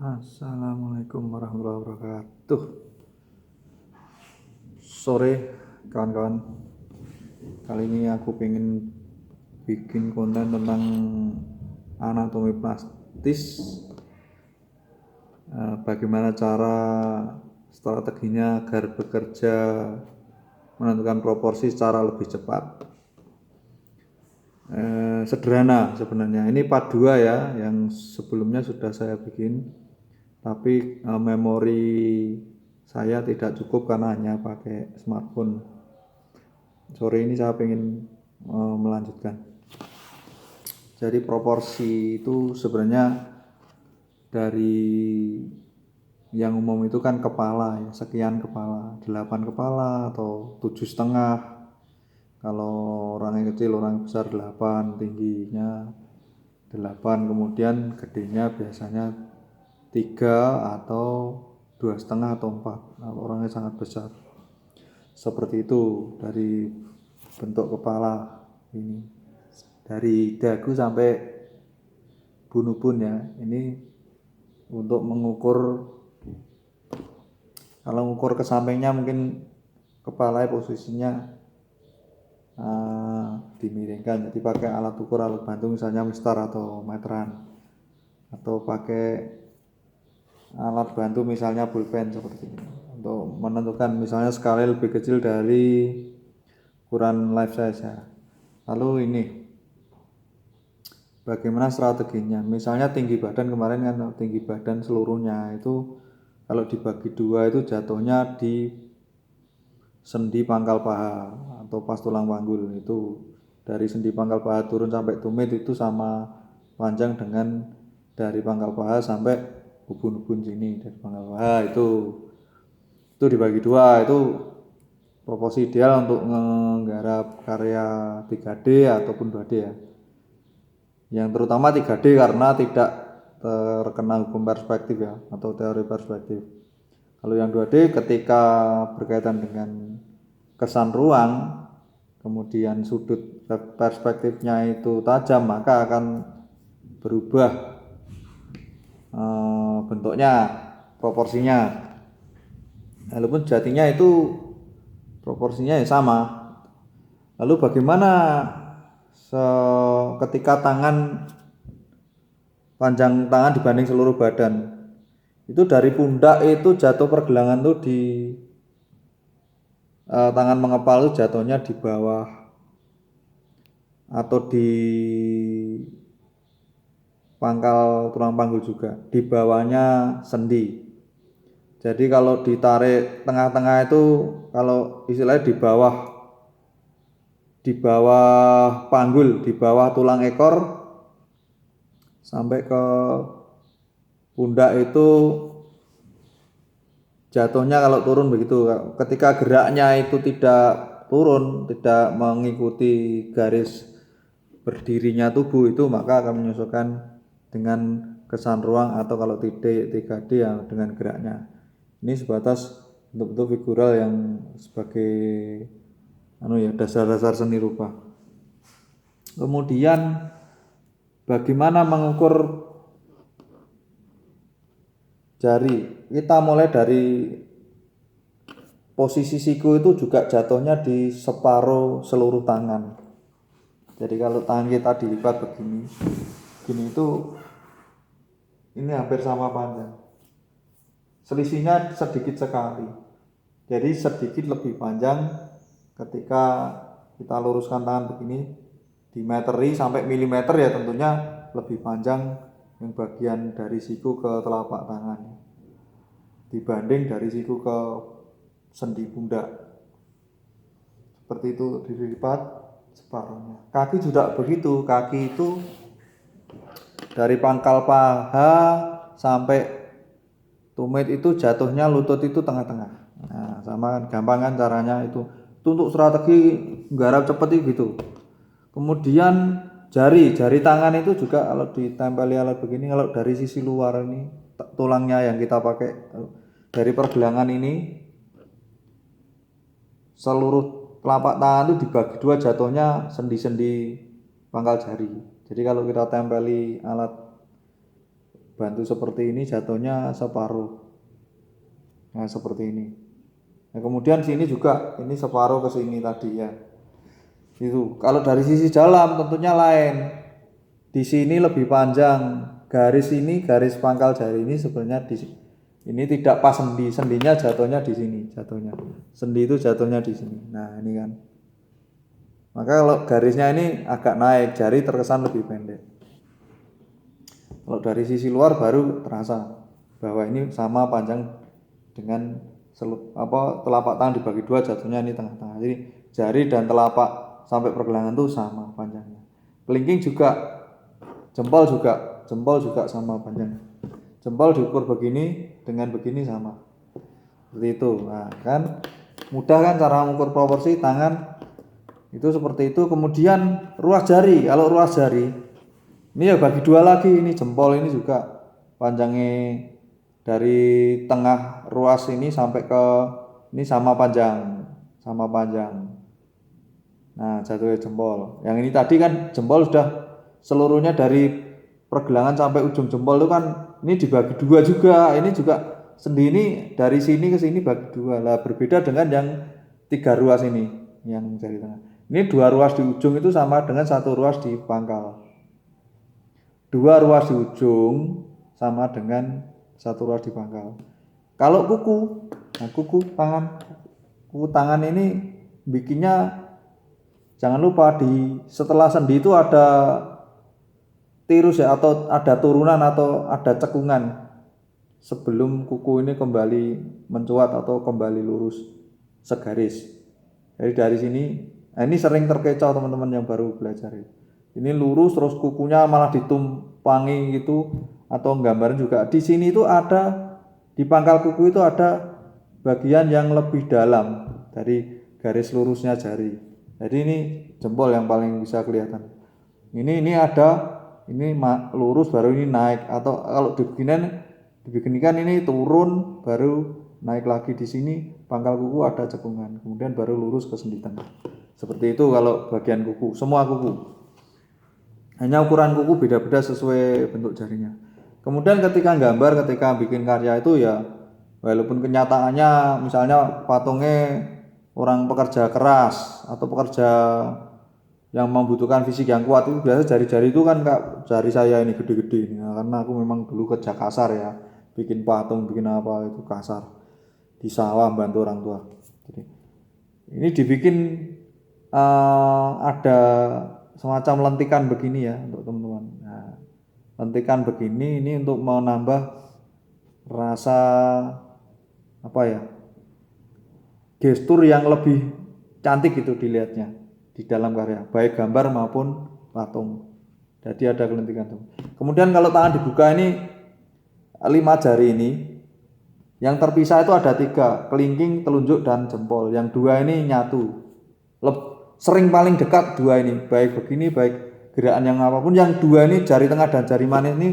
Assalamualaikum warahmatullahi wabarakatuh. Sore kawan-kawan. Kali ini aku pengen bikin konten tentang anatomi plastis. Bagaimana cara strateginya agar bekerja menentukan proporsi secara lebih cepat. Sederhana sebenarnya. Ini part 2 ya, yang sebelumnya sudah saya bikin. Tapi memori saya tidak cukup karena hanya pakai smartphone. Sore ini saya ingin melanjutkan. Jadi proporsi itu sebenarnya dari yang umum itu kan kepala ya, sekian kepala, 8 kepala atau 7,5. Kalau orang yang kecil, orang besar 8, tingginya 8, kemudian gedenya biasanya 3 atau 2,5 atau 4. Orangnya sangat besar. Seperti itu dari bentuk kepala ini. Dari dagu sampai bunubun ya. Ini untuk mengukur, kalau mengukur ke sampingnya mungkin kepala posisinya dimiringkan. Jadi pakai alat ukur, alat bantu misalnya mistar atau meteran, atau pakai alat bantu misalnya pulpen seperti ini untuk menentukan misalnya skala lebih kecil dari ukuran life size ya. Lalu ini bagaimana strateginya, misalnya tinggi badan kemarin kan, tinggi badan seluruhnya itu kalau dibagi 2 itu jatuhnya di sendi pangkal paha atau pas tulang panggul. Itu dari sendi pangkal paha turun sampai tumit itu sama panjang dengan dari pangkal paha sampai ubun-ubun sini dari pangkal paha. Itu dibagi 2, itu proporsi ideal untuk menggarap karya 3D ataupun 2D ya. Yang terutama 3D karena tidak terkena hukum perspektif ya, atau teori perspektif. Kalau yang 2D ketika berkaitan dengan kesan ruang, kemudian sudut perspektifnya itu tajam, maka akan berubah bentuknya, proporsinya. Walaupun jadinya itu proporsinya ya sama. Lalu bagaimana ketika panjang tangan dibanding seluruh badan? Itu dari pundak itu jatuh pergelangan tuh di tangan mengepal itu jatuhnya di bawah atau di pangkal tulang panggul juga, di bawahnya sendi. Jadi kalau ditarik tengah-tengah itu, kalau istilahnya di bawah panggul, di bawah tulang ekor sampai ke pundak itu jatuhnya kalau turun begitu. Ketika geraknya itu tidak turun, tidak mengikuti garis berdirinya tubuh itu, maka akan menyesuaikan dengan kesan ruang atau kalau 3D yang dengan geraknya. Ini sebatas bentuk-bentuk figural yang sebagai dasar-dasar seni rupa. Kemudian bagaimana mengukur jari? Kita mulai dari posisi siku itu juga jatuhnya di separuh seluruh tangan. Jadi kalau tangan kita dilipat begini itu ini hampir sama panjang. Selisihnya sedikit sekali. Jadi sedikit lebih panjang ketika kita luruskan tangan begini, dimeteri sampai milimeter ya, tentunya lebih panjang yang bagian dari siku ke telapak tangan dibanding dari siku ke sendi pundak. Seperti itu, dilipat separuhnya. Kaki juga begitu. Kaki itu dari pangkal paha sampai tumit itu jatuhnya lutut itu tengah-tengah. Nah, sama gampang kan caranya itu. Untuk strategi nggarap cepet gitu. Kemudian jari tangan itu juga kalau ditempeli alat begini, kalau dari sisi luar ini tulangnya yang kita pakai dari pergelangan ini, seluruh telapak tangan itu dibagi 2, jatuhnya sendi-sendi pangkal jari. Jadi kalau kita tempeli alat bantu seperti ini jatuhnya separuh. Nah seperti ini. Nah kemudian sini juga ini separuh ke sini tadi ya. Itu kalau dari sisi dalam tentunya lain. Di sini lebih panjang. Garis ini, garis pangkal jari ini sebenarnya di ini tidak pas sendi. Sendinya jatuhnya di sini, jatuhnya. Sendi itu jatuhnya di sini. Nah, ini kan. Maka kalau garisnya ini agak naik, jari terkesan lebih pendek. Kalau dari sisi luar baru terasa bahwa ini sama panjang dengan telapak tangan dibagi dua, jatuhnya ini tengah-tengah. Jadi jari dan telapak sampai pergelangan itu sama panjangnya. Kelingking juga, jempol juga sama panjangnya. Jempol diukur begini dengan begini sama. Seperti itu. Nah, kan mudah kan cara mengukur proporsi tangan itu seperti itu. Kemudian ruas jari, kalau ruas jari ini ya bagi dua lagi, ini jempol ini juga panjangnya dari tengah ruas ini sampai ke ini sama panjang. Nah, jatuhnya jempol. Yang ini tadi kan jempol sudah seluruhnya dari pergelangan sampai ujung jempol itu kan ini dibagi dua juga. Ini juga sendi ini dari sini ke sini bagi dua. Lah berbeda dengan yang 3 ruas ini, yang jari tengah. Ini 2 ruas di ujung itu sama dengan 1 ruas di pangkal. 2 ruas di ujung sama dengan 1 ruas di pangkal. Kalau kuku, nah kuku tangan ini bikinnya jangan lupa di setelah sendi itu ada tirus ya, atau ada turunan atau ada cekungan sebelum kuku ini kembali mencuat atau kembali lurus segaris. Jadi dari sini, nah ini sering terkecoh teman-teman yang baru belajar. Ini lurus terus kukunya malah ditumpangi gitu, atau gambaran juga di sini itu ada di pangkal kuku itu ada bagian yang lebih dalam dari garis lurusnya jari. Jadi ini jempol yang paling bisa kelihatan. Ini ada ini lurus baru ini naik, atau kalau dibeginikan ini turun baru naik lagi. Di sini pangkal kuku ada cekungan, kemudian baru lurus ke sendi tengah. Seperti itu kalau bagian kuku, semua kuku. Hanya ukuran kuku beda-beda sesuai bentuk jarinya. Kemudian ketika gambar, ketika bikin karya itu ya walaupun kenyataannya misalnya patungnya orang pekerja keras atau pekerja yang membutuhkan fisik yang kuat, itu biasa jari-jari itu kan kak, jari saya ini gede-gede ini. Nah, karena aku memang dulu kerja kasar ya, bikin patung, bikin apa itu kasar di sawah bantu orang tua. Jadi, ini dibikin ada semacam lentikan begini ya untuk teman-teman. Nah, lentikan begini ini untuk menambah rasa gestur yang lebih cantik itu dilihatnya di dalam karya, baik gambar maupun patung. Jadi ada kelentikan tuh. Kemudian kalau tangan dibuka ini 5 jari ini yang terpisah itu ada 3, kelingking, telunjuk dan jempol. Yang 2 ini nyatu. Sering paling dekat 2 ini, baik begini baik gerakan yang apapun, yang 2 ini jari tengah dan jari manis ini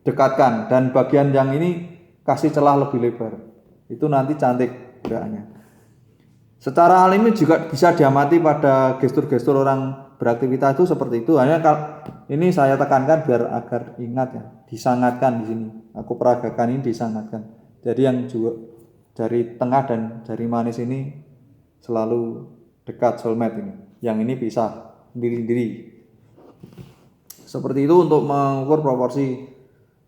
dekatkan, dan bagian yang ini kasih celah lebih lebar. Itu nanti cantik gerakannya. Secara alami juga bisa diamati pada gestur-gestur orang beraktivitas itu seperti itu. Hanya ini saya tekankan biar agar ingat ya, disangatkan di sini. Aku peragakan ini disangatkan. Jadi yang juga jari tengah dan jari manis ini selalu dekat, soulmate ini. Yang ini pisah sendiri-sendiri. Seperti itu untuk mengukur proporsi.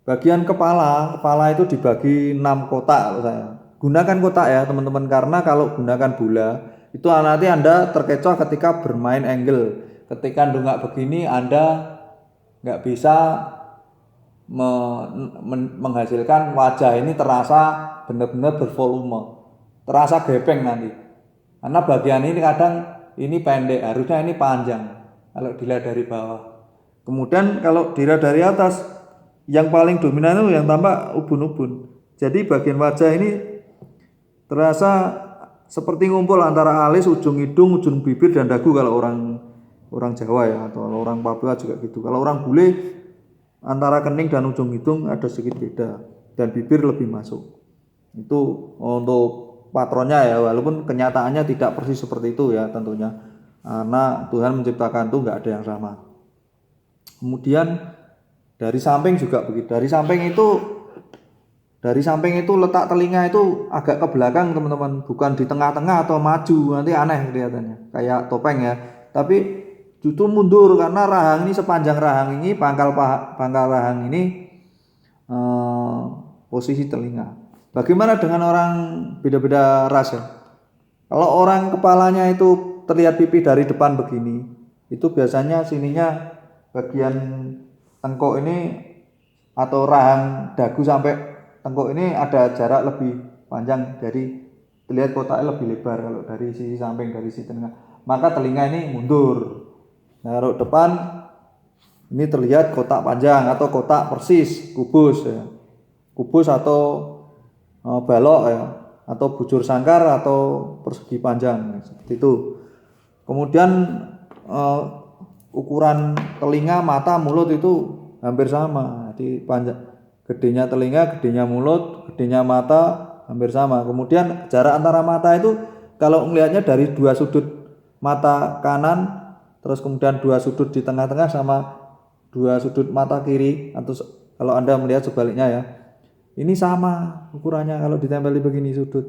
Bagian kepala itu dibagi 6 kotak kalau saya. Gunakan kotak ya teman-teman, karena kalau gunakan bola itu nanti Anda terkecoh ketika bermain angle. Ketika dongak begini Anda nggak bisa menghasilkan wajah ini terasa benar-benar bervolume, terasa gepeng nanti. Karena bagian ini kadang ini pendek, harusnya ini panjang kalau dilihat dari bawah. Kemudian kalau dilihat dari atas, yang paling dominan itu yang tampak ubun-ubun. Jadi bagian wajah ini terasa seperti ngumpul antara alis, ujung hidung, ujung bibir dan dagu kalau orang Jawa ya, atau orang Papua juga gitu. Kalau orang bule antara kening dan ujung hidung ada sedikit beda dan bibir lebih masuk. Itu untuk patronnya ya, walaupun kenyataannya tidak persis seperti itu ya tentunya, karena Tuhan menciptakan itu nggak ada yang sama. Kemudian dari samping juga begitu. Dari samping itu Dari samping itu letak telinga itu agak ke belakang teman-teman, bukan di tengah-tengah atau maju, nanti aneh kelihatannya kayak topeng ya. Tapi justru mundur karena rahang ini, sepanjang rahang ini, pangkal rahang ini eh, posisi telinga. Bagaimana dengan orang beda-beda ras ya? Kalau orang kepalanya itu terlihat pipi dari depan begini, itu biasanya sininya bagian tengkuk ini atau rahang dagu sampai tengkuk ini ada jarak lebih panjang, jadi terlihat kotaknya lebih lebar kalau dari sisi samping, dari sisi tengah. Maka telinga ini mundur. Nah, kalau depan ini terlihat kotak panjang atau kotak persis, kubus ya. Kubus atau balok ya, atau bujur sangkar atau persegi panjang seperti itu. Kemudian ukuran telinga, mata, mulut itu hampir sama. Jadi panjang, gedenya telinga, gedenya mulut, gedenya mata hampir sama. Kemudian jarak antara mata itu kalau melihatnya dari dua sudut mata kanan, terus kemudian dua sudut di tengah-tengah sama dua sudut mata kiri, atau kalau Anda melihat sebaliknya ya. Ini sama ukurannya kalau ditempeli begini sudut.